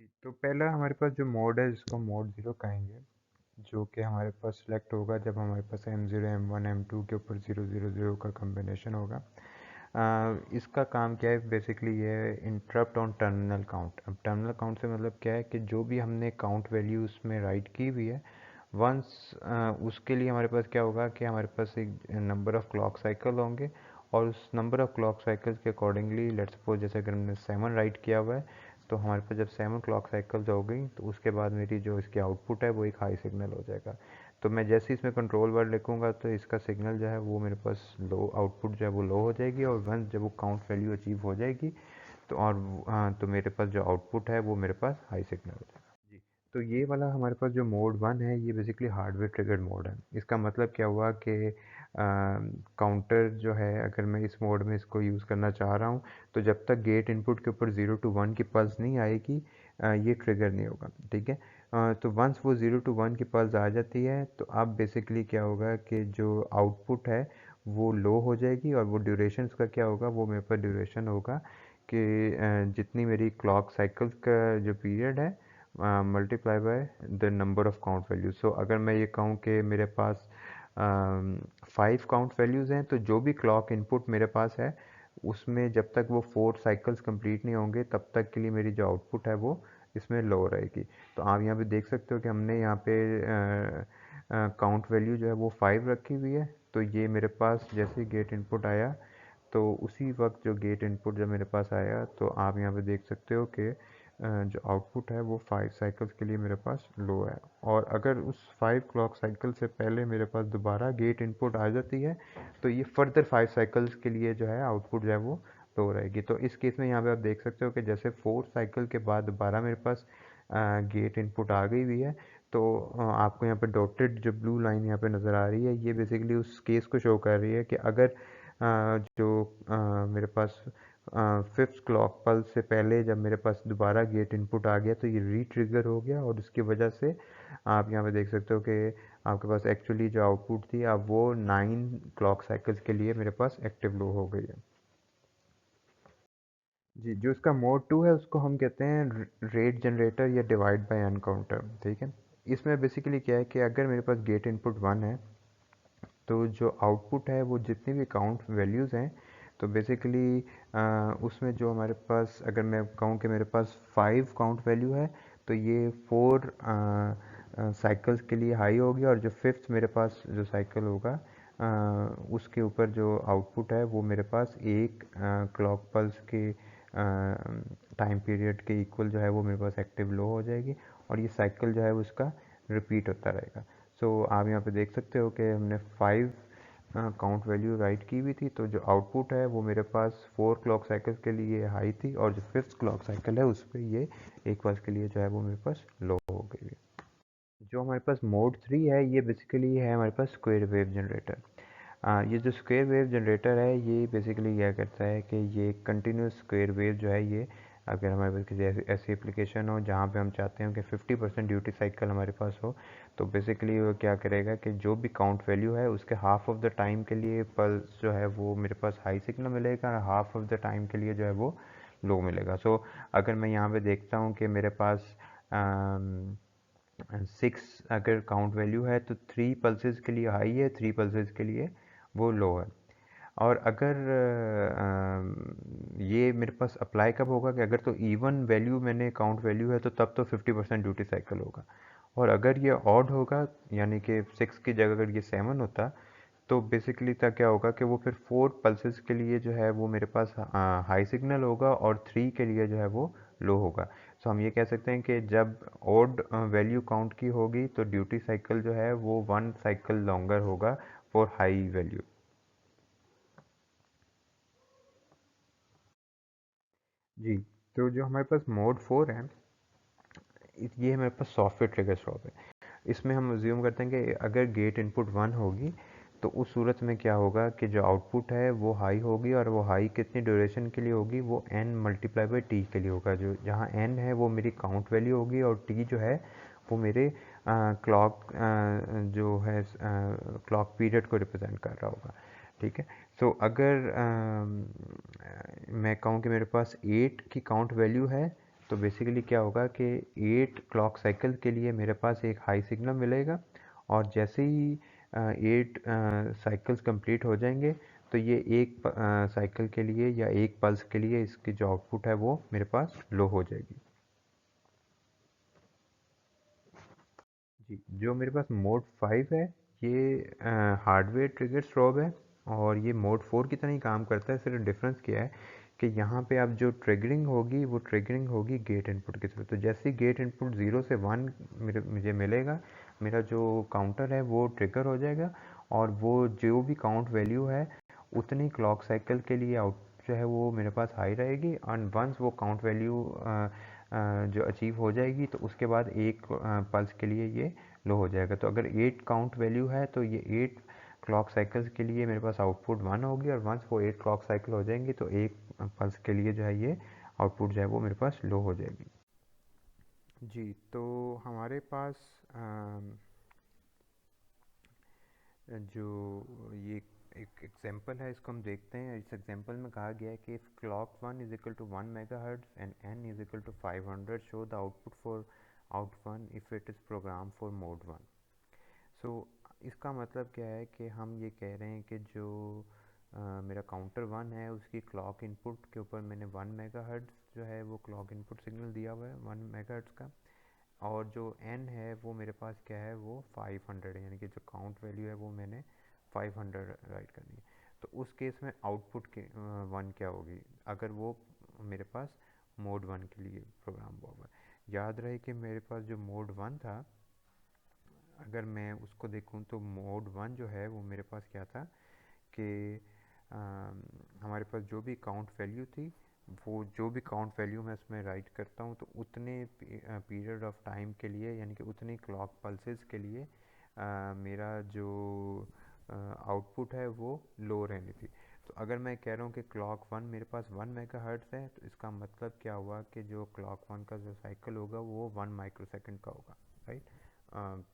जी, तो पहला हमारे पास जो मोड है जिसको मोड 0 कहेंगे, जो कि हमारे पास सिलेक्ट होगा जब हमारे पास M0 M1 M2 के ऊपर 000 का कॉम्बिनेशन होगा। इसका काम क्या है, बेसिकली ये है इंटरप्ट ऑन टर्मिनल काउंट। अब टर्मिनल काउंट से मतलब क्या है कि जो भी हमने काउंट वैल्यू उसमें राइट की हुई है, वंस उसके लिए हमारे पास क्या होगा कि हमारे पास एक नंबर ऑफ क्लॉक साइकिल होंगे, और उस नंबर ऑफ क्लॉक साइकिल्स के अकॉर्डिंगली लेट्स सपोज जैसे अगर हमने 7 राइट किया हुआ है, तो हमारे पास जब 7 क्लॉक साइकिल्स हो गई तो उसके बाद मेरी जो इसकी आउटपुट है वो एक हाई सिग्नल हो जाएगा। तो मैं जैसे ही इसमें कंट्रोल वर्ड लिखूंगा तो इसका सिग्नल जो है वो मेरे पास लो, आउटपुट जो है वो लो हो जाएगी, और वंस जब वो काउंट वैल्यू अचीव हो जाएगी तो तो मेरे पास जो आउटपुट है वो मेरे पास हाई सिग्नल हो जाएगा। जी, तो ये वाला हमारे पास जो मोड 1 है ये बेसिकली हार्डवेयर ट्रिगर्ड मोड है। इसका मतलब क्या हुआ कि काउंटर जो है, अगर मैं इस मोड में इसको यूज़ करना चाह रहा हूँ, तो जब तक गेट इनपुट के ऊपर 0 to 1 की पल्स नहीं आएगी ये ट्रिगर नहीं होगा। ठीक है, तो वंस वो 0 to 1 की पल्स आ जाती है तो अब बेसिकली क्या होगा कि जो आउटपुट है वो लो हो जाएगी, और वो ड्यूरेशन का क्या होगा, वो मेरे पास ड्यूरेशन होगा कि जितनी मेरी क्लॉक साइकिल्स का जो पीरियड है multiply by the number of count values. So अगर मैं ये कहूँ कि मेरे पास 5 काउंट वैल्यूज़ हैं, तो जो भी क्लॉक इनपुट मेरे पास है उसमें जब तक वो 4 साइकिल्स कंप्लीट नहीं होंगे तब तक के लिए मेरी जो आउटपुट है वो इसमें लो रहेगी। तो आप यहाँ पे देख सकते हो कि हमने यहाँ पे काउंट वैल्यू जो है वो 5 रखी हुई है। तो ये मेरे पास जैसे गेट इनपुट आया, तो उसी वक्त जो गेट इनपुट जब मेरे पास आया, तो आप यहाँ पे देख सकते हो कि जो आउटपुट है वो 5 साइकिल्स के लिए मेरे पास लो है। और अगर उस 5 क्लॉक साइकिल से पहले मेरे पास दोबारा गेट इनपुट आ जाती है तो ये फर्दर 5 साइकिल्स के लिए जो है आउटपुट जो है वो लो रहेगी। तो इस केस में यहाँ पे आप देख सकते हो कि जैसे 4 साइकिल के बाद दोबारा मेरे पास गेट इनपुट आ गई हुई है, तो आपको यहाँ पे डॉटेड जो ब्लू लाइन यहाँ पे नज़र आ रही है, ये बेसिकली उस केस को शो कर रही है कि अगर मेरे पास फिफ्थ क्लॉक पल्स से पहले जब मेरे पास दोबारा गेट इनपुट आ गया तो ये री ट्रिगर हो गया, और उसकी वजह से आप यहाँ पे देख सकते हो कि आपके पास एक्चुअली जो आउटपुट थी अब वो 9 क्लॉक साइकिल्स के लिए मेरे पास एक्टिव लो हो गई है। जी, जो इसका मोड 2 है उसको हम कहते हैं रेट जनरेटर या डिवाइड बाय एनकाउंटर। ठीक है, इसमें बेसिकली क्या है कि अगर मेरे पास गेट इनपुट 1 है, तो जो आउटपुट है वो जितनी भी काउंट वैल्यूज़ हैं, तो बेसिकली उसमें जो हमारे पास, अगर मैं कहूँ कि मेरे पास 5 काउंट वैल्यू है, तो ये 4 साइकिल्स के लिए हाई होगी, और जो फिफ्थ मेरे पास जो साइकिल होगा उसके ऊपर जो आउटपुट है वो मेरे पास एक क्लॉक पल्स के टाइम पीरियड के इक्वल जो है वो मेरे पास एक्टिव लो हो जाएगी, और ये साइकिल जो है वो इसका रिपीट होता रहेगा। सो आप यहाँ पे देख सकते हो कि हमने 5 काउंट वैल्यू राइट की हुई थी, तो जो आउटपुट है वो मेरे पास 4 क्लॉक साइकिल्स के लिए हाई थी, और जो फिफ्थ क्लॉक साइकिल है उस पर ये एक पल्स के लिए जो है वो मेरे पास लो हो गई है। जो हमारे पास मोड 3 है ये बेसिकली है हमारे पास स्क्वायर वेव जनरेटर। ये जो स्क्वायर वेव जनरेटर है ये बेसिकली क्या करता है कि ये कंटिन्यूस स्क्वायर वेव जो है, ये अगर हमारे पास किसी ऐसी एप्लीकेशन हो जहाँ पे हम चाहते हैं कि 50% ड्यूटी साइकिल हमारे पास हो, तो बेसिकली वो क्या करेगा कि जो भी काउंट वैल्यू है उसके हाफ ऑफ द टाइम के लिए पल्स जो है वो मेरे पास हाई सिग्नल मिलेगा, और हाफ ऑफ द टाइम के लिए जो है वो लो मिलेगा। सो अगर मैं यहाँ पे देखता हूँ कि मेरे पास 6 अगर काउंट वैल्यू है तो 3 पल्सेस के लिए हाई है, 3 पल्सेस के लिए वो लो है। और अगर ये मेरे पास अप्लाई कब होगा कि अगर तो इवन वैल्यू मैंने काउंट वैल्यू है तो तब तो 50% ड्यूटी साइकिल होगा, और अगर ये ऑड होगा यानी कि 6 की जगह अगर ये 7 होता, तो बेसिकली तब क्या होगा कि वो फिर 4 पल्सेस के लिए जो है वो मेरे पास हाई सिग्नल होगा, और 3 के लिए जो है वो लो होगा। सो हम ये कह सकते हैं कि जब ऑड वैल्यू काउंट की होगी तो ड्यूटी साइकिल जो है वो 1 साइकिल लॉन्गर होगा फॉर हाई वैल्यू। जी, तो जो हमारे पास मोड 4 है, ये हमारे पास सॉफ्टवेयर ट्रिगर स्टॉप है। इसमें हम अज्यूम करते हैं कि अगर गेट इनपुट 1 होगी तो उस सूरत में क्या होगा कि जो आउटपुट है वो हाई होगी, और वो हाई कितनी ड्यूरेशन के लिए होगी, वो n मल्टीप्लाई बाई टी के लिए होगा, जो जहाँ n है वो मेरी काउंट वैल्यू होगी, और t जो है वो मेरे क्लॉक जो है क्लॉक पीरियड को रिप्रेजेंट कर रहा होगा। ठीक है, सो अगर मैं कहूँ कि मेरे पास 8 की काउंट वैल्यू है, तो बेसिकली क्या होगा कि 8 क्लॉक साइकिल के लिए मेरे पास एक हाई सिग्नल मिलेगा, और जैसे ही 8 साइकिल्स कंप्लीट हो जाएंगे तो ये एक साइकिल के लिए या एक पल्स के लिए इसकी जो आउटपुट है वो मेरे पास लो हो जाएगी। जी, जो मेरे पास मोड 5 है ये हार्डवेयर ट्रिगर स्ट्रोब है, और ये मोड 4 की तरह ही काम करता है। सिर्फ डिफरेंस क्या है कि यहाँ पे अब जो ट्रिगरिंग होगी वो ट्रिगरिंग होगी गेट इनपुट की तरफ। तो जैसे ही गेट इनपुट 0 से 1 मुझे मिलेगा, मेरा जो काउंटर है वो ट्रिगर हो जाएगा, और वो जो भी काउंट वैल्यू है उतनी क्लॉक साइकिल के लिए आउट जो है वो मेरे पास हाई रहेगी। एंड वंस वो काउंट वैल्यू जो अचीव हो जाएगी तो उसके बाद एक पल्स के लिए ये लो हो जाएगा। तो अगर 8 काउंट वैल्यू है तो ये 8 क्लॉक साइकिल्स के लिए मेरे पास आउटपुट 1 होगी, और वंस वो 8 क्लॉक साइकिल हो जाएंगी तो एक पल्स के लिए जो है ये आउटपुट जो है वो मेरे पास लो हो जाएगी। जी, तो हमारे पास जो ये एक एग्जांपल है, इसको हम देखते हैं। इस एग्जांपल में कहा गया है कि if clock 1 is equal to 1 megahertz and n is equal to 500 show the output for out 1 if it is program for mode 1। So इसका मतलब क्या है कि हम ये कह रहे हैं कि जो मेरा काउंटर 1 है उसकी क्लॉक इनपुट के ऊपर मैंने 1 मेगाहर्ट्ज जो है वो क्लॉक इनपुट सिग्नल दिया हुआ है 1 मेगाहर्ट्ज का, और जो n है वो मेरे पास क्या है वो 500 है, यानी कि जो काउंट वैल्यू है वो मैंने 500 राइट करनी है। तो उस केस में आउटपुट के 1 क्या होगी अगर वो मेरे पास मोड 1 के लिए प्रोग्राम हुआ हुआ है। याद रहे कि मेरे पास जो मोड 1 था, अगर मैं उसको देखूं तो मोड 1 जो है वो मेरे पास क्या था कि हमारे पास जो भी काउंट वैल्यू थी वो जो भी काउंट वैल्यू मैं उसमें राइट करता हूँ तो उतने पीरियड ऑफ टाइम के लिए, यानी कि उतनी क्लॉक पल्सेस के लिए मेरा जो आउटपुट है वो लो रहनी थी। तो अगर मैं कह रहा हूँ कि क्लॉक 1 मेरे पास 1 मेगाहर्ट्ज़ है तो इसका मतलब क्या हुआ कि जो क्लॉक 1 का जो साइकिल होगा वो 1 माइक्रोसेकंड का होगा, राइट।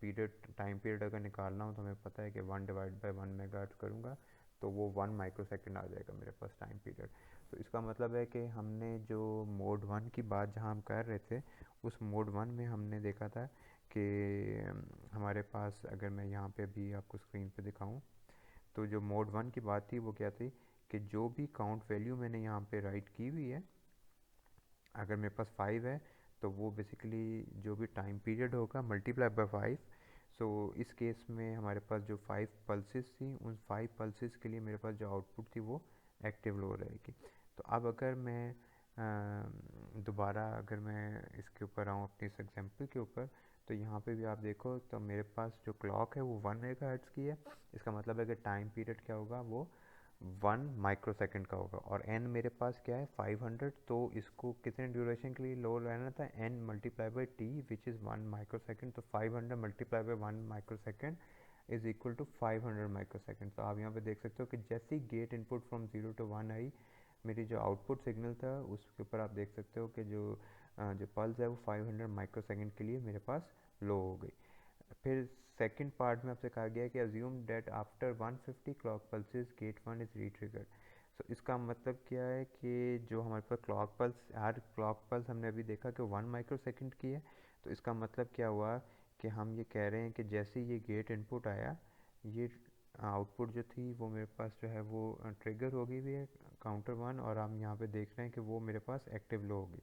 पीरियड टाइम पीरियड अगर निकालना हो तो हमें पता है कि 1 डिवाइड बाई 1 मेगाहर्ट्ज़ करूँगा तो वो 1 माइक्रोसेकंड आ जाएगा मेरे पास टाइम पीरियड। तो इसका मतलब है कि हमने जो मोड 1 की बात जहाँ हम कर रहे थे उस मोड 1 में हमने देखा था कि हमारे पास, अगर मैं यहाँ पे भी आपको स्क्रीन पे दिखाऊं, तो जो मोड 1 की बात थी वो क्या थी कि जो भी काउंट वैल्यू मैंने यहाँ पे राइट की हुई है, अगर मेरे पास 5 है तो वो बेसिकली जो भी टाइम पीरियड होगा मल्टीप्लाई बाय 5। सो इस केस में हमारे पास जो 5 पल्सेस थी उन 5 पल्सेस के लिए मेरे पास जो आउटपुट थी वो एक्टिव लो रहेगी। तो अब अगर मैं दोबारा अगर मैं इसके ऊपर आऊँ अपनी इस एग्जांपल के ऊपर, तो यहाँ पे भी आप देखो तो मेरे पास जो क्लॉक है वो 1 मेगाहर्ट्ज़ की है। इसका मतलब है कि टाइम पीरियड क्या होगा वो 1 माइक्रोसेकंड का होगा, और n मेरे पास क्या है 500। तो इसको कितने ड्यूरेशन के लिए लो रहना था, n multiply by T which is 1 microsecond. तो 500 multiply by 1 microsecond is equal to 500 microsecond. तो आप यहाँ पे देख सकते हो कि जैसे ही गेट इनपुट फ्रॉम 0 to 1 आई, मेरी जो आउटपुट सिग्नल था उसके ऊपर आप देख सकते हो कि जो पल्स है वो 500 माइक्रोसेकंड के लिए मेरे पास लो हो गई। फिर सेकंड पार्ट में आपसे कहा गया है कि assume that after 150 clock pulses gate 1 is retriggered. So इसका मतलब क्या है कि जो हमारे पास क्लॉक पल्स, हर क्लॉक पल्स हमने अभी देखा कि 1 माइक्रोसेकंड की है। तो इसका मतलब क्या हुआ कि हम ये कह रहे हैं कि जैसे ये गेट इनपुट आया, ये आउटपुट जो थी वो मेरे पास जो है वो ट्रिगर हो गई हुई है काउंटर 1, और हम यहाँ पे देख रहे हैं कि वो मेरे पास एक्टिव लो होगी।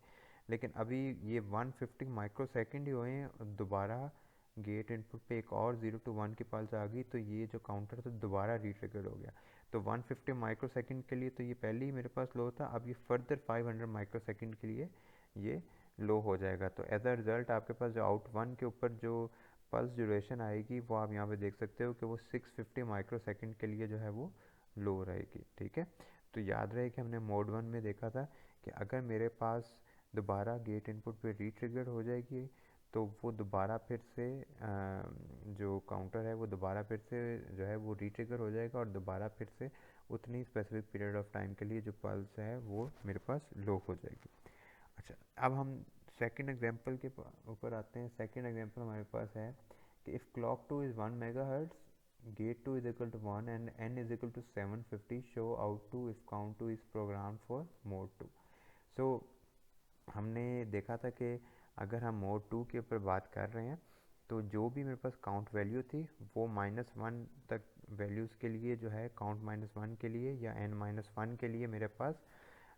लेकिन अभी ये 150 माइक्रोसेकंड ही हुए हैं, दोबारा गेट इनपुट पे एक और 0 to 1 की पल्स आ गई तो ये जो काउंटर था दोबारा रीट्रिगर हो गया। तो 150 माइक्रोसेकंड के लिए तो ये पहले ही मेरे पास लो था, अब ये फर्दर 500 माइक्रोसेकंड के लिए ये लो हो जाएगा। तो एज अ रिज़ल्ट आपके पास जो आउट 1 के ऊपर जो पल्स ड्यूरेशन आएगी वो आप यहाँ पे देख सकते हो कि वो 650 माइक्रोसेकंड के लिए जो है वो लो रहेगी, ठीक है। तो याद रहे कि हमने मोड 1 में देखा था कि अगर मेरे पास दोबारा गेट इनपुट पे रीट्रिगर हो जाएगी तो वो दोबारा फिर से जो काउंटर है वो दोबारा फिर से जो है वो रीट्रिगर हो जाएगा, और दोबारा फिर से उतनी स्पेसिफिक पीरियड ऑफ टाइम के लिए जो पल्स है वो मेरे पास लो हो जाएगी। अच्छा, अब हम सेकंड एग्जांपल के ऊपर आते हैं। सेकंड एग्जांपल हमारे पास है कि if clock 2 is 1 megahertz, gate 2 is equal to 1 and n is equal to 750 show out 2 if count 2 is program for mode 2। So हमने देखा था कि अगर हम मोड 2 के ऊपर बात कर रहे हैं तो जो भी मेरे पास काउंट वैल्यू थी वो -1 तक वैल्यूज़ के लिए जो है काउंट -1 के लिए या n-1 के लिए मेरे पास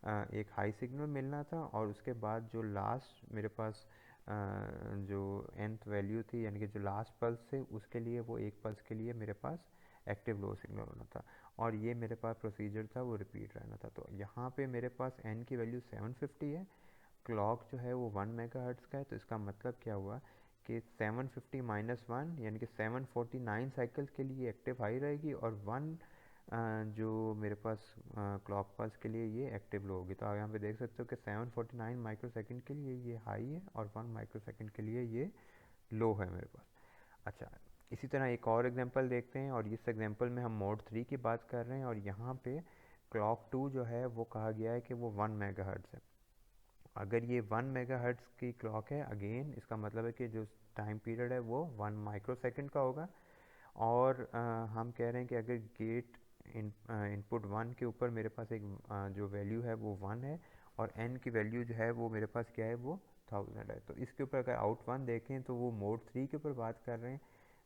एक हाई सिग्नल मिलना था, और उसके बाद जो लास्ट मेरे पास जो nth वैल्यू थी यानी कि जो लास्ट पल्स थे उसके लिए वो एक पल्स के लिए मेरे पास एक्टिव लो सिग्नल होना था, और ये मेरे पास प्रोसीजर था वो रिपीट रहना था। तो यहाँ पे मेरे पास n की वैल्यू 750 है, क्लॉक जो है वो 1 मेगाहर्ट्ज़ का है, तो इसका मतलब क्या हुआ कि 750 -1 यानी कि 749 साइकिल्स के लिए एक्टिव हाई रहेगी, और 1 जो मेरे पास क्लॉक पल्स के लिए ये एक्टिव लो होगी। तो आप यहाँ पे देख सकते हो कि 749 माइक्रोसेकंड के लिए ये हाई है और 1 माइक्रोसेकंड के लिए ये लो है मेरे पास। अच्छा, इसी तरह एक और एग्जांपल देखते हैं, और इस एग्जांपल में हम मोड 3 की बात कर रहे हैं, और यहाँ पे क्लॉक 2 जो है वो कहा गया है कि वो 1 मेगाहर्ट्ज़ है। अगर ये 1 मेगाहर्ट्ज़ की क्लॉक है, अगेन इसका मतलब है कि जो टाइम पीरियड है वो 1 माइक्रोसेकंड का होगा, और हम कह रहे हैं कि अगर गेट इनपुट 1 के ऊपर मेरे पास एक जो वैल्यू है वो 1 है, और n की वैल्यू जो है वो मेरे पास क्या है वो 1000 है। तो इसके ऊपर अगर आउट 1 देखें तो वो मोड 3 के ऊपर बात कर रहे हैं।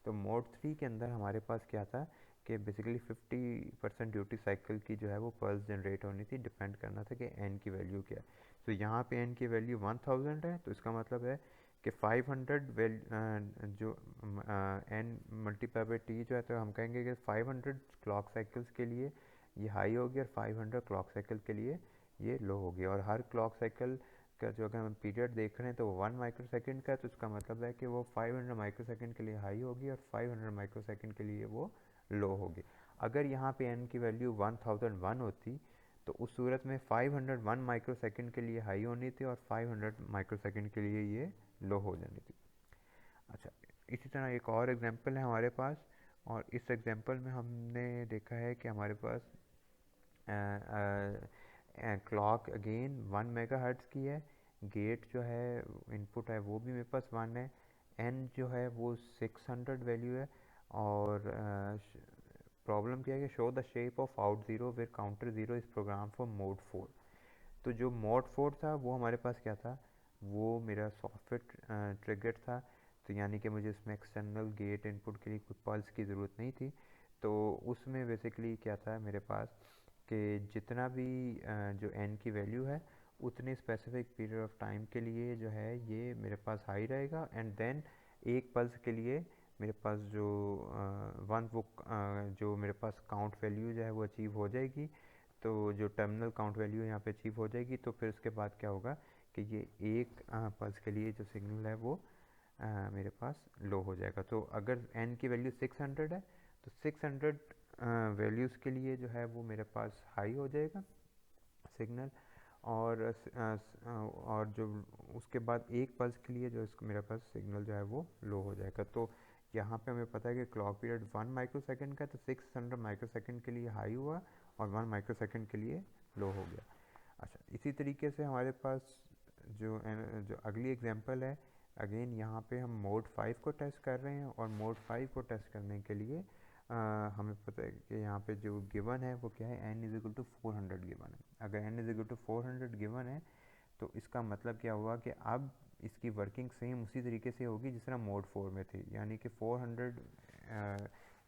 तो मोड 3 के अंदर हमारे पास क्या था कि बेसिकली 50% ड्यूटी साइकिल की जो है वो पल्स जनरेट होनी थी, डिपेंड करना था कि n की वैल्यू क्या है। तो यहाँ पे n की वैल्यू 1000 है, तो इसका मतलब है कि 500 जो n मल्टीप्लाई बाई टी जो है, तो हम कहेंगे कि 500 क्लॉक साइकिल्स के लिए ये हाई होगी और 500 क्लॉक साइकिल के लिए ये लो होगी। और हर क्लॉक साइकिल का जो अगर हम पीरियड देख रहे हैं तो वो 1 माइक्रोसेकंड का है, तो इसका मतलब है कि वो 500 माइक्रोसेकंड के लिए हाई होगी और 500 माइक्रोसेकंड के लिए वो लो होगी। अगर यहाँ पे n की वैल्यू 1001 होती तो उस सूरत में 501 माइक्रोसेकंड के लिए हाई होनी थी और 500 माइक्रोसेकंड के लिए ये लो हो जानी थी। अच्छा, इसी तरह एक और एग्जांपल है हमारे पास, और इस एग्जांपल में हमने देखा है कि हमारे पास क्लॉक अगेन 1 मेगाहर्ट्ज़ की है, गेट जो है इनपुट है वो भी मेरे पास 1 है, n जो है वो 600 वैल्यू है, और प्रॉब्लम क्या है कि show the shape of out zero where counter zero is program for mode 4। तो जो मोड 4 था वो हमारे पास क्या था, वो मेरा सॉफ्टवेयर ट्रिगर था, तो यानी कि मुझे इसमें एक्सटर्नल गेट इनपुट के लिए कोई पल्स की ज़रूरत नहीं थी। तो उसमें बेसिकली क्या था मेरे पास कि जितना भी जो n की वैल्यू है उतने स्पेसिफिक पीरियड ऑफ टाइम के लिए जो है ये मेरे पास हाई रहेगा, एंड देन एक पल्स के लिए मेरे पास जो जो मेरे पास काउंट वैल्यू जो है वो अचीव हो जाएगी। तो जो टर्मिनल काउंट वैल्यू यहाँ पे अचीव हो जाएगी, तो फिर उसके बाद क्या होगा कि ये एक पल्स के लिए जो सिग्नल है वो मेरे पास लो हो जाएगा। तो अगर n की वैल्यू 600 है तो 600 वैल्यूज़ के लिए जो है वो मेरे पास हाई हो जाएगा सिग्नल, और जो उसके बाद एक पल्स के लिए जो इसको मेरे पास सिग्नल जो है वो लो हो जाएगा। तो यहाँ पे हमें पता है कि क्लॉक पीरियड 1 माइक्रोसेकंड का है, तो 600 माइक्रोसेकंड के लिए हाई हुआ और 1 माइक्रोसेकंड के लिए लो हो गया। अच्छा, इसी तरीके से हमारे पास जो अगली एग्जांपल है, अगेन यहाँ पे हम मोड 5 को टेस्ट कर रहे हैं, और मोड 5 को टेस्ट करने के लिए हमें पता है कि यहाँ पे जो गिवन है वो क्या है, n is equal to 400 given है। अगर n is equal to 400 given है तो इसका मतलब क्या हुआ कि अब इसकी वर्किंग सेम उसी तरीके से होगी जिस तरह मोड 4 में थी, यानी कि 400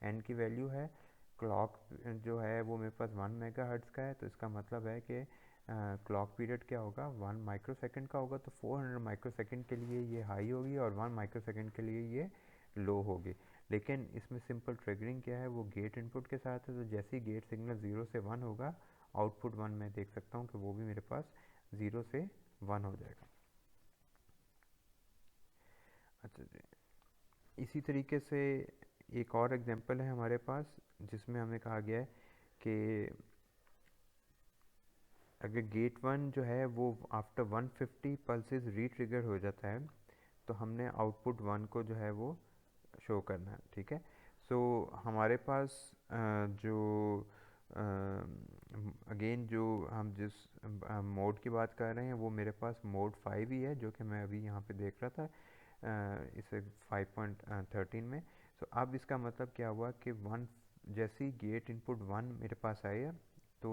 n की वैल्यू है, क्लॉक जो है वो मेरे पास 1 मेगाहर्ट्ज़ का है, तो इसका मतलब है कि क्लॉक पीरियड क्या होगा 1 माइक्रोसेकंड का होगा, तो 400 माइक्रोसेकंड के लिए ये हाई होगी और 1 माइक्रोसेकंड के लिए ये लो होगी। लेकिन इसमें सिंपल ट्रिगरिंग क्या है, वो गेट इनपुट के साथ है, तो जैसे ही गेट सिग्नल 0 से 1 होगा, आउटपुट 1 मैं देख सकता हूँ कि वो भी मेरे पास 0 से 1 हो जाएगा। अच्छा जी, इसी तरीके से एक और एग्जांपल है हमारे पास जिसमें हमें कहा गया है कि अगर गेट 1 जो है वो आफ्टर 150 पल्सेस रीट्रिगर हो जाता है तो हमने आउटपुट 1 को जो है वो शो करना है, ठीक है। सो हमारे पास जो अगेन जो हम जिस मोड की बात कर रहे हैं वो मेरे पास मोड 5 ही है, जो कि मैं अभी यहाँ पे देख रहा था इसे 5.13 में। सो अब इसका मतलब क्या हुआ कि वन जैसे ही गेट इनपुट 1 मेरे पास आया तो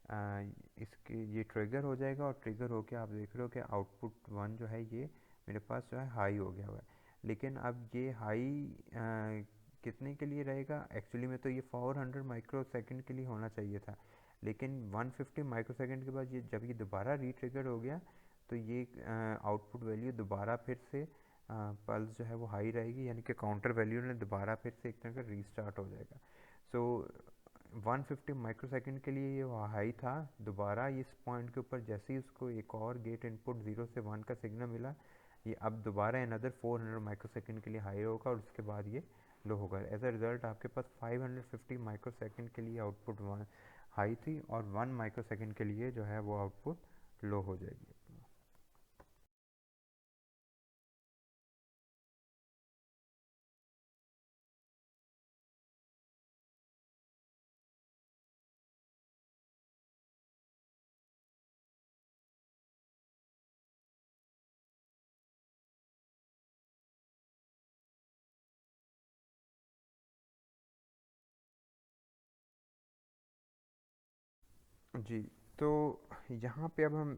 इसके ये ट्रिगर हो जाएगा और ट्रिगर होके आप देख रहे हो कि आउटपुट 1 जो है ये मेरे पास जो है हाई हो गया हुआ है। लेकिन अब ये हाई कितने के लिए रहेगा? एक्चुअली में तो ये 400 माइक्रो सेकेंड के लिए होना चाहिए था, लेकिन 150 माइक्रो सेकेंड के बाद ये जब ये दोबारा रीट्रिगर हो गया तो ये आउटपुट वैल्यू दोबारा फिर से पल्स जो है वो हाई रहेगी, यानी कि काउंटर वैल्यू ने दोबारा फिर से एक तरह का रीस्टार्ट हो जाएगा। सो 150 माइक्रो सेकेंड के लिए ये हाई था, दोबारा इस पॉइंट के ऊपर जैसे ही उसको एक और गेट इनपुट 0 से 1 का सिग्नल मिला, ये अब दोबारा अनदर 400 माइक्रो सेकेंड के लिए हाई होगा और उसके बाद ये लो होगा। एज अ रिज़ल्ट आपके पास 550 माइक्रो सेकेंड के लिए आउटपुट हाई थी और 1 माइक्रो सेकेंड के लिए जो है वो आउटपुट लो हो जाएगी। जी, तो यहाँ पे अब हम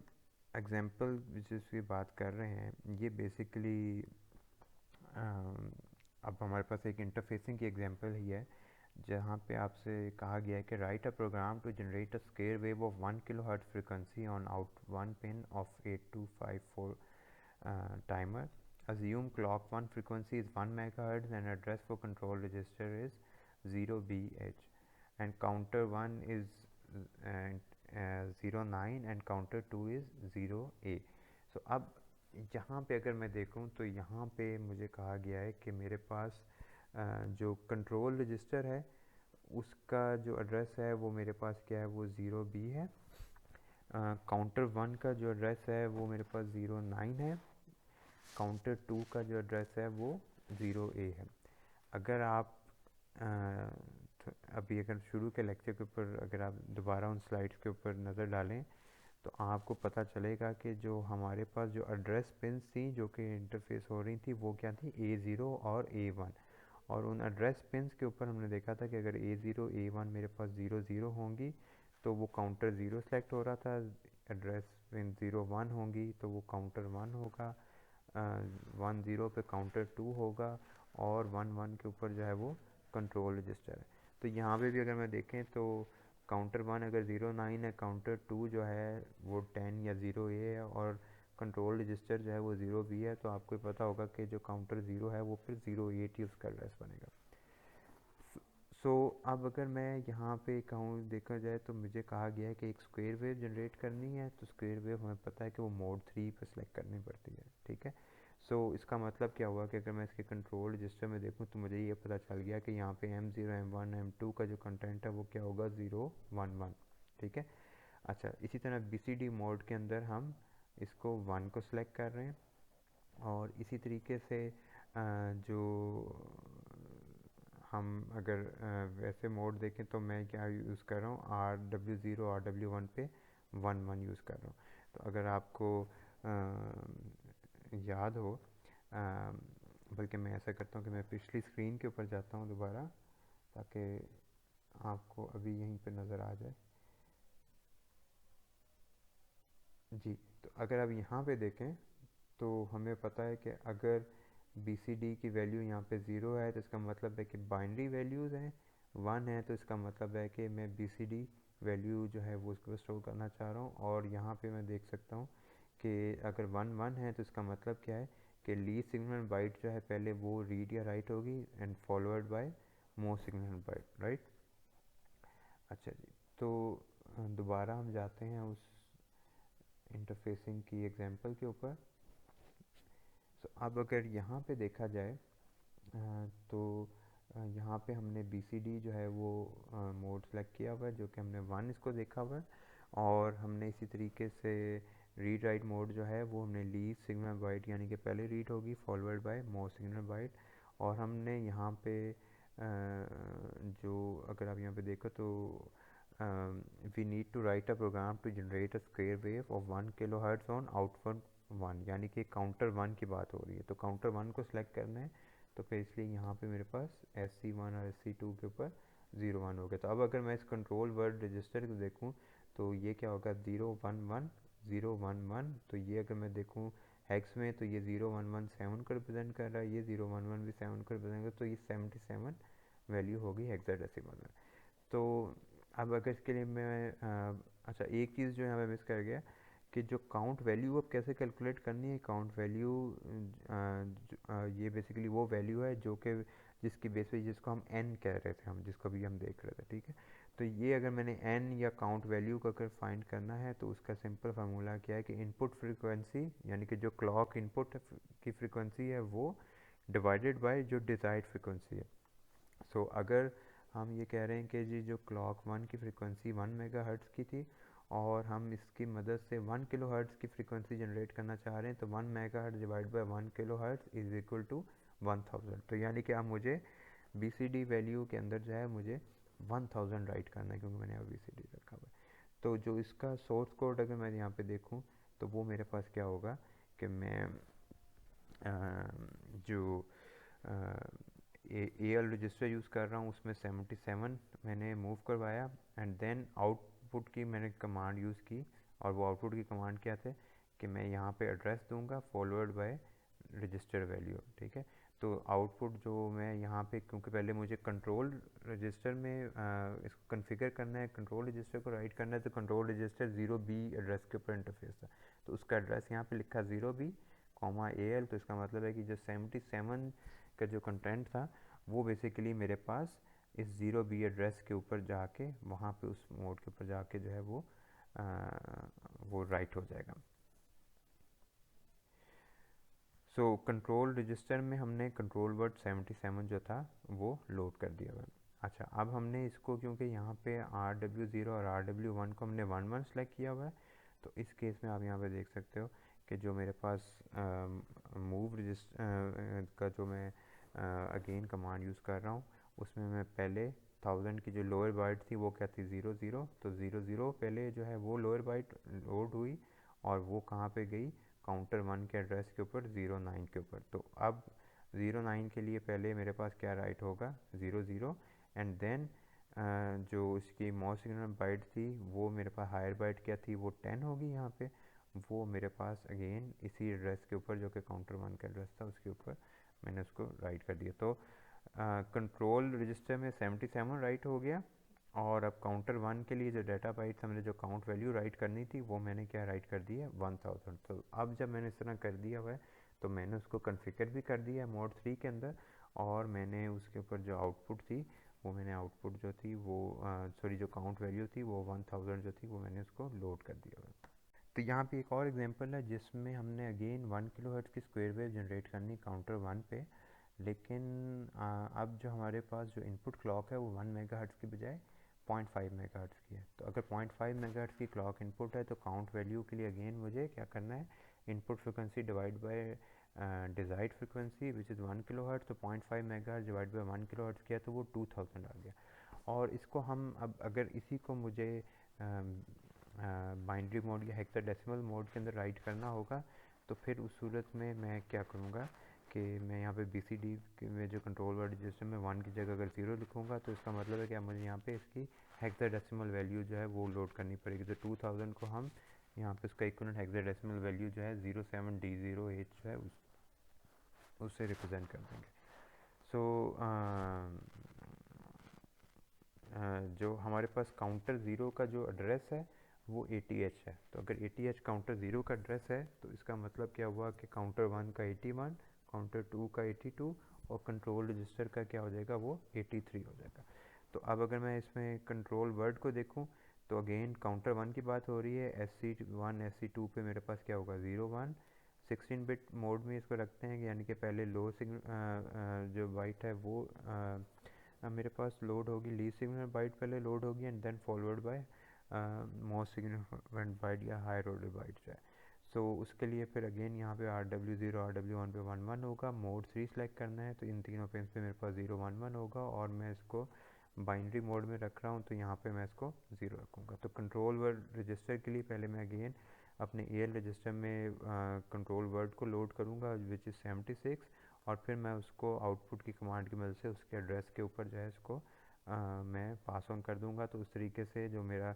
एग्जाम्पल जिसकी बात कर रहे हैं ये बेसिकली अब हमारे पास एक इंटरफेसिंग की एग्जांपल ही है, जहाँ पे आपसे कहा गया है कि write a program to generate a square wave of 1 kilo hertz frequency on out one pin of 8254 timer. Assume clock 1 frequency is 1 megahertz and address for control register is 0BH, and counter 1 is 09 and counter 2 is 0A. So अब यहाँ पे अगर मैं देखूँ तो यहाँ पे मुझे कहा गया है कि मेरे पास जो कंट्रोल रजिस्टर है उसका जो एड्रेस है वो मेरे पास क्या है, वो 0B है। काउंटर 1 का जो एड्रेस है वो मेरे पास 09 है। काउंटर 2 का जो एड्रेस है वो 0A है। अगर आप अभी अगर शुरू के लेक्चर के ऊपर अगर आप दोबारा उन स्लाइड्स के ऊपर नज़र डालें तो आपको पता चलेगा कि जो हमारे पास जो एड्रेस पिन्स थी जो कि इंटरफेस हो रही थी वो क्या थी, A0 और A1। और उन एड्रेस पिन्स के ऊपर हमने देखा था कि अगर A0 A1 मेरे पास 00 होंगी तो वो काउंटर 0 सेलेक्ट हो रहा था, एड्रेस पिन 01 होंगी तो वो काउंटर 1 होगा, 10 पे काउंटर 2 होगा और 11 के ऊपर जो है वो कंट्रोल रजिस्टर है। तो यहाँ पे भी अगर मैं देखें तो काउंटर 1 अगर 09 है, काउंटर 2 जो है वो 10 या 0A है और कंट्रोल रजिस्टर जो है वो 0B है। तो आपको पता होगा कि जो काउंटर 0 है वो फिर 08 ही उसका एड्रेस बनेगा। सो अब अगर मैं यहाँ पे कहूँ देखा जाए तो मुझे कहा गया है कि एक स्क्वायर वेव जनरेट करनी है, तो स्क्वायर वेव हमें पता है कि वो मोड 3 पे सेलेक्ट करनी पड़ती है, ठीक है। सो इसका मतलब क्या हुआ कि अगर मैं इसके कंट्रोल रजिस्टर में देखूँ तो मुझे ये पता चल गया कि यहाँ पे M0 M1 M2 का जो कंटेंट है वो क्या होगा, 011, ठीक है। अच्छा, इसी तरह BCD मोड के अंदर हम इसको 1 को सिलेक्ट कर रहे हैं और इसी तरीके से जो हम अगर वैसे मोड देखें तो मैं क्या यूज़ कर रहा हूँ, RW0 RW1 पे 11 यूज़ कर रहा हूँ। तो अगर आपको याद हो, बल्कि मैं ऐसा करता हूँ कि मैं पिछली स्क्रीन के ऊपर जाता हूँ दोबारा ताकि आपको अभी यहीं पे नज़र आ जाए। जी, तो अगर आप यहाँ पे देखें तो हमें पता है कि अगर BCD की वैल्यू यहाँ पे 0 है तो इसका मतलब है कि बाइनरी वैल्यूज़ हैं, 1 है तो इसका मतलब है कि मैं BCD वैल्यू जो है वो उसको स्टोर करना चाह रहा हूँ। और यहाँ पे मैं देख सकता हूँ कि अगर 1 है तो इसका मतलब क्या है कि लीस्ट सिग्नल बाइट जो है पहले वो रीड या राइट होगी and followed by most signal byte, right. अच्छा जी, तो दोबारा हम जाते हैं उस इंटरफेसिंग की एग्जांपल के ऊपर। तो अब अगर यहाँ पे देखा जाए तो यहाँ पे हमने BCD जो है वो मोड सेलेक्ट किया हुआ है, जो कि हमने 1 इसको देखा हुआ है। और हमने इसी तरीके से रीड राइट मोड जो है वो हमने लीस्ट सिग्नल बाइट यानी कि पहले रीड होगी forward by most signal byte. और हमने यहाँ पे जो अगर आप यहाँ पे देखो तो we need to write a program to generate a square wave of 1 kilo hertz on output 1, यानी कि काउंटर 1 की बात हो रही है। तो काउंटर 1 को सिलेक्ट करना है तो फिर इसलिए यहाँ पे मेरे पास SC1 और SC2 के ऊपर 01 हो गया। तो अब अगर मैं इस कंट्रोल वर्ड रजिस्टर को देखूँ तो ये क्या होगा 011011। तो ये अगर मैं देखूँ हेक्स में तो ये 0117 को रिप्रेजेंट कर रहा है, ये 011 भी 7 को रिप्रेजेंट कर, तो ये 77 वैल्यू होगी हेक्साडेसिमल में। तो अब अगर इसके लिए मैं अच्छा एक चीज़ जो यहाँ पे मिस कर गया कि जो काउंट वैल्यू अब कैसे कैलकुलेट करनी है। काउंट वैल्यू ये बेसिकली वो वैल्यू है जो कि जिसकी बेस पे जिसको हम n कह रहे थे, हम जिसको भी हम देख रहे थे, ठीक है। तो ये अगर मैंने n या काउंट वैल्यू को अगर फाइंड करना है तो उसका सिंपल फार्मूला क्या है कि इनपुट फ्रीक्वेंसी यानी कि जो क्लॉक इनपुट की फ्रीक्वेंसी है वो डिवाइडेड बाय जो डिज़ायर्ड फ्रीक्वेंसी है। सो अगर हम ये कह रहे हैं कि जी जो क्लॉक 1 की फ्रीक्वेंसी 1 मेगाहर्ट्ज़ की थी और हम इसकी मदद से 1 किलोहर्ट्ज़ की फ्रीक्वेंसी जनरेट करना चाह रहे हैं, तो 1 megahertz divide by 1 kilohertz is equal to 1000। तो यानी कि अब मुझे BCD वैल्यू के अंदर जो है मुझे 1000 राइट करना है, क्योंकि मैंने अब BCD रखा हुआ है। तो जो इसका सोर्स कोड अगर मैं यहाँ पे देखूँ तो वो मेरे पास क्या होगा कि मैं जो AL रजिस्टर यूज़ कर रहा हूँ उसमें 77 मैंने मूव करवाया एंड देन आउटपुट की मैंने कमांड यूज़ की। और वो आउटपुट की कमांड क्या थे कि मैं यहाँ पे एड्रेस दूंगा फॉलोअर्ड बाय रजिस्टर वैल्यू, ठीक है। तो आउटपुट जो मैं यहाँ पे, क्योंकि पहले मुझे कंट्रोल रजिस्टर में इसको कॉन्फ़िगर करना है, कंट्रोल रजिस्टर को राइट करना है, तो कंट्रोल रजिस्टर 0B एड्रेस के ऊपर इंटरफेस था। तो उसका एड्रेस यहाँ पे लिखा 0B AL। तो इसका मतलब है कि जो 77 का जो कंटेंट था वो बेसिकली मेरे पास इस 0B एड्रेस के ऊपर जाके वहाँ पे उस मोड के ऊपर जाके जो है वो राइट हो जाएगा। सो कंट्रोल रजिस्टर में हमने कंट्रोल वर्ड 77 जो था वो लोड कर दिया हुआ। अच्छा, अब हमने इसको क्योंकि यहाँ पे RW0 और RW1 को हमने 1 सेलेक्ट किया हुआ है, तो इस केस में आप यहाँ पे देख सकते हो कि जो मेरे पास मूव रजिस्टर का जो मैं अगेन कमांड यूज़ कर रहा हूँ उसमें मैं पहले 1000 की जो लोअर बाइट थी वो क्या थी 00। तो 00 पहले जो है वो लोअर बाइट लोड हुई और वो कहाँ पे गई काउंटर 1 के एड्रेस के ऊपर 09 के ऊपर। तो अब 09 के लिए पहले मेरे पास क्या राइट होगा 00 एंड देन जो इसकी मोस्ट सिग्निफिकेंट बाइट थी वो मेरे पास हायर बाइट क्या थी वो 10 होगी यहाँ पे, वो मेरे पास अगेन इसी एड्रेस के ऊपर जो कि काउंटर 1 का एड्रेस था उसके ऊपर मैंने उसको राइट कर दिया। तो कंट्रोल रजिस्टर में 77 राइट हो गया और अब काउंटर 1 के लिए जो डाटा बाइट्स हमने जो काउंट वैल्यू राइट करनी थी वो मैंने क्या राइट कर दी है 1000। तो अब जब मैंने इस तरह कर दिया हुआ है तो मैंने उसको कॉन्फ़िगर भी कर दिया है मोड 3 के अंदर और मैंने उसके ऊपर जो आउटपुट थी वो मैंने आउटपुट जो थी वो सॉरी जो काउंट वैल्यू थी वो 1000 जो थी वो मैंने उसको लोड कर दिया हुआ है। तो यहाँ पे एक और एग्जांपल है जिसमें हमने अगेन 1 किलोहर्ट्ज़ की स्क्वायर वेव जनरेट करनी काउंटर 1 पे, लेकिन अब जो हमारे पास जो इनपुट क्लॉक है वो 1 मेगाहर्ट्ज़ की बजाय 0.5 मेगाहर्ट्ज़ की है। तो अगर 0.5 मेगाहर्ट्ज़ की क्लॉक इनपुट है तो काउंट वैल्यू के लिए अगेन मुझे क्या करना है input frequency divide by desired frequency which is 1 kilohertz. तो 0.5 मेगाहर्ट्ज़ डिवाइड बाय 1 किलोहर्ट्ज़ किया तो वो 2000 आ गया। और इसको हम अब अगर इसी को मुझे बाइनरी मोड या हेक्साडेसिमल मोड के अंदर राइट करना होगा तो फिर उस सूरत में मैं क्या करूँगा कि मैं यहाँ पे BCD में जो कंट्रोल वर्ड रजिस्टर में 1 की जगह अगर 0 लिखूँगा तो इसका मतलब है कि मुझे यहाँ पे इसकी हेक्साडेसिमल वैल्यू जो है वो लोड करनी पड़ेगी। तो 2000 को हम यहाँ पे उसका इक्वलेंट हेक्साडेसिमल वैल्यू जो है 07D08 जो है उससे रिप्रेजेंट कर देंगे। सो जो हमारे पास काउंटर 0 का जो एड्रेस है वो ATH है। तो अगर ATH काउंटर 0 का एड्रेस है तो इसका मतलब क्या हुआ कि काउंटर 1 का 81, काउंटर 2 का 82 और कंट्रोल रजिस्टर का क्या हो जाएगा वो 83 हो जाएगा। तो अब अगर मैं इसमें कंट्रोल वर्ड को देखूं तो अगेन काउंटर 1 की बात हो रही है, SC1 SC2 पे मेरे पास क्या होगा 01। 16 बिट मोड में इसको रखते हैं यानी कि पहले लो सिग्नल जो बाइट है वो मेरे पास लोड होगी, लीस्ट सिग्निफिकेंट बाइट पहले लोड होगी and then followed by most significant byte या हायर ऑर्डर बाइट जो है। सो उसके लिए फिर अगेन यहाँ पे RW0 RW1 पे 11 होगा, मोड 3 सेलेक्ट करना है तो इन तीनों पिन्स पे मेरे पास 011 होगा और मैं इसको बाइनरी मोड में रख रहा हूँ तो यहाँ पे मैं इसको 0 रखूँगा। तो कंट्रोल वर्ड रजिस्टर के लिए पहले मैं अगेन अपने AL रजिस्टर में कंट्रोल वर्ड को लोड करूँगा विच इज़ 76 और फिर मैं उसको आउटपुट की कमांड की मदद से उसके एड्रेस के ऊपर जो है इसको मैं पास ऑन कर दूंगा, तो उस तरीके से जो मेरा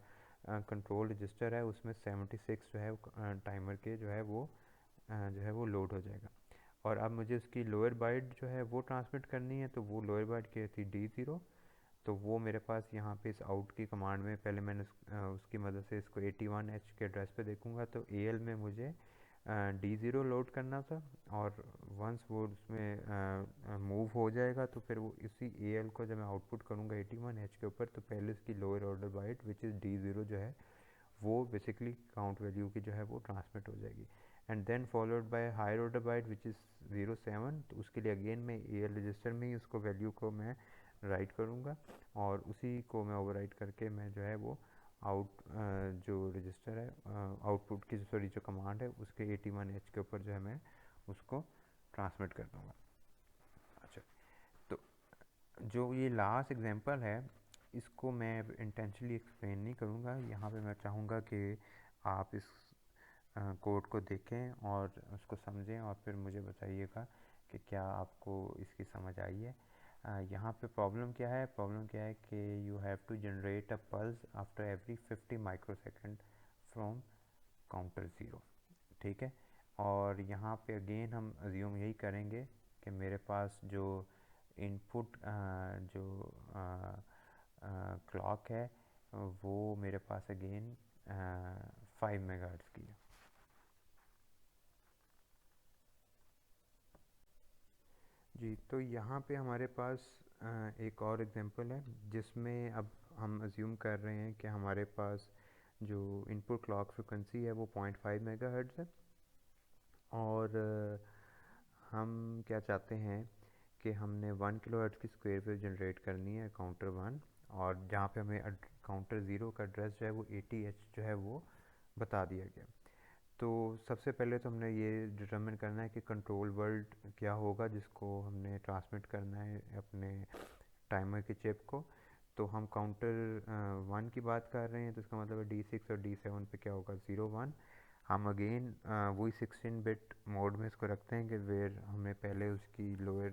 कंट्रोल रजिस्टर है उसमें 76 जो है टाइमर के जो है वो लोड हो जाएगा। और अब मुझे उसकी लोअर बाइट जो है वो ट्रांसमिट करनी है, तो वो लोअर बाइट की थी D0। तो वो मेरे पास यहाँ पे इस आउट की कमांड में पहले मैंने उसकी मदद से इसको 81H के एड्रेस पे देखूँगा, तो AL में मुझे D0 लोड करना था। और वंस वो उसमें मूव हो जाएगा तो फिर वो इसी AL को जब मैं आउटपुट करूँगा 81H के ऊपर, तो पहले इसकी lower order byte which is D0 जो है वो बेसिकली काउंट वैल्यू की जो है वो ट्रांसमिट हो जाएगी। And then followed by higher order byte which is 07। तो उसके लिए अगेन मैं AL रजिस्टर में ही उसको वैल्यू को मैं राइट करूँगा, और उसी को मैं ओवरराइट करके मैं जो है वो आउट जो रजिस्टर है आउटपुट की सॉरी जो कमांड है उसके 81H के ऊपर जो है मैं उसको ट्रांसमिट कर दूँगा। अच्छा, तो जो ये लास्ट एग्जांपल है इसको मैं इंटेंशनली एक्सप्लेन नहीं करूँगा, यहाँ पे मैं चाहूँगा कि आप इस कोड को देखें और उसको समझें और फिर मुझे बताइएगा कि क्या आपको इसकी समझ आई है। यहाँ पे प्रॉब्लम क्या है, कि you have to generate a pulse after every 50 microsecond from counter zero. ठीक है, और यहाँ पे अगेन हम अज्यूम यही करेंगे कि मेरे पास जो इनपुट जो क्लॉक है वो मेरे पास अगेन 5 मेगाहर्ट्ज़ की है। जी, तो यहाँ पे हमारे पास एक और एग्जांपल है जिसमें अब हम अज्यूम कर रहे हैं कि हमारे पास जो इनपुट क्लॉक फ्रिक्वेंसी है वो 0.5 मेगाहर्ट्ज़ है, और हम क्या चाहते हैं कि हमने 1 किलोहर्ट्ज़ की स्क्वायर वेव जनरेट करनी है काउंटर 1, और जहाँ पे हमें काउंटर 0 का एड्रेस जो है वो 80H जो है वो बता दिया गया। तो सबसे पहले तो हमने ये डिटरमिन करना है कि कंट्रोल वर्ड क्या होगा जिसको हमने ट्रांसमिट करना है अपने टाइमर की चिप को। तो हम काउंटर 1 की बात कर रहे हैं, तो इसका मतलब है D6 और D7 पे क्या होगा 0 1। हम अगेन वही 16 बिट मोड में इसको रखते हैं कि वेयर हमें पहले उसकी लोअर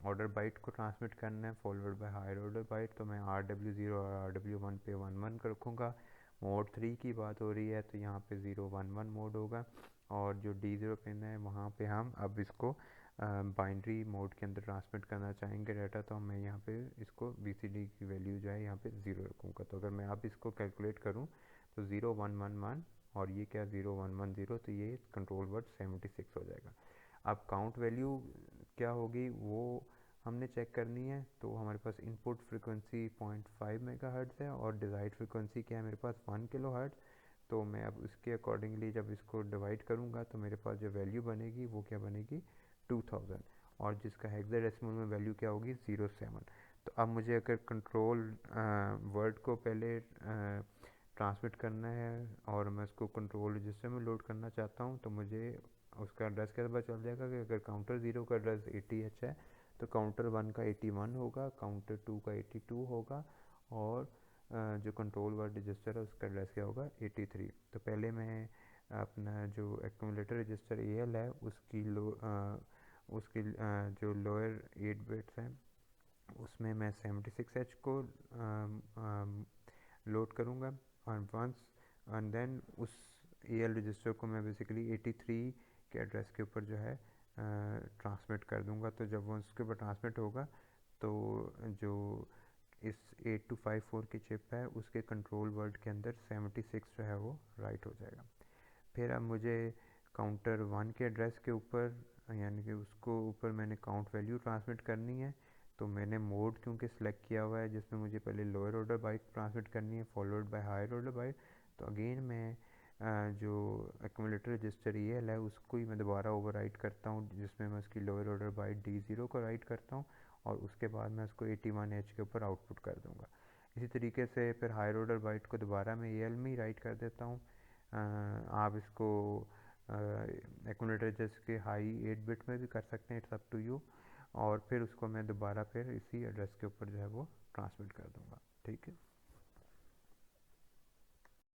ऑर्डर बाइट को ट्रांसमिट करना है followed by higher order byte. तो मैं RW0 और RW1 पे 1 1 रखूँगा। मोड 3 की बात हो रही है तो यहाँ पे 0 1 1 मोड होगा, और जो D0 पिन है वहाँ पे हम अब इसको बाइनरी मोड के अंदर ट्रांसमिट करना चाहेंगे डाटा, तो मैं यहाँ पे इसको BCD की वैल्यू जो है यहाँ पे 0 रखूँगा। तो अगर मैं अब इसको कैलकुलेट करूँ तो 0 1 1 1 और ये क्या 0 1 1 0, तो ये कंट्रोल वर्ड 76 हो जाएगा। अब काउंट वैल्यू क्या होगी वो हमने चेक करनी है। तो हमारे पास इनपुट फ्रिक्वेंसी 0.5 मेगाहर्ट्ज़ है और डिज़ायर्ड फ्रिक्वेंसी क्या है मेरे पास 1 किलोहर्ट्ज़। तो मैं अब उसके अकॉर्डिंगली जब इसको डिवाइड करूँगा तो मेरे पास जो वैल्यू बनेगी वो क्या बनेगी 2000, और जिसका हेक्साडेसिमल में वैल्यू क्या होगी 07। तो अब मुझे अगर कंट्रोल वर्ड को पहले ट्रांसमिट करना है और मैं उसको कंट्रोल रजिस्टर में लोड करना चाहता हूँ, तो मुझे उसका एड्रेस कैसे पता चल जाएगा कि अगर काउंटर 0 का एड्रेस 80H है तो काउंटर 1 का 81 होगा, काउंटर 2 का 82 होगा, और जो कंट्रोल वर्ड रजिस्टर है उसका एड्रेस क्या होगा 83। तो पहले मैं अपना जो एक्यूमुलेटर रजिस्टर AL है उसकी जो लोअर 8 बिट्स हैं उसमें मैं 76H को लोड करूँगा, और वंस एंड देन उस AL रजिस्टर को मैं बेसिकली 83 के एड्रेस के ऊपर जो है ट्रांसमिट कर दूँगा। तो जब वो उसके ऊपर ट्रांसमिट होगा तो जो इस 8254 की चिप है उसके कंट्रोल वर्ड के अंदर 76 जो है वो राइट हो जाएगा। फिर अब मुझे काउंटर 1 के एड्रेस के ऊपर यानी कि उसको ऊपर मैंने काउंट वैल्यू ट्रांसमिट करनी है। तो मैंने मोड क्योंकि सिलेक्ट किया हुआ है जिसमें मुझे पहले लोअर ऑर्डर बाइट ट्रांसमिट करनी है followed by higher order byte. तो अगेन मैं जो एक्यूमुलेटर रजिस्टर EL है उसको ही मैं दोबारा ओवरराइट करता हूँ जिसमें मैं उसकी लोअर ऑर्डर बाइट D0 को राइट करता हूँ, और उसके बाद मैं उसको 81H के ऊपर आउटपुट कर दूँगा। इसी तरीके से फिर हायर ऑर्डर बाइट को दोबारा मैं AL में ही राइट कर देता हूँ। आप इसको एक्यूमुलेटर जैसे हाई 8 बिट में भी कर सकते हैं, इट्स अप टू यू। और फिर उसको मैं दोबारा फिर इसी एड्रेस के ऊपर जो है वो ट्रांसमिट कर दूँगा। ठीक है।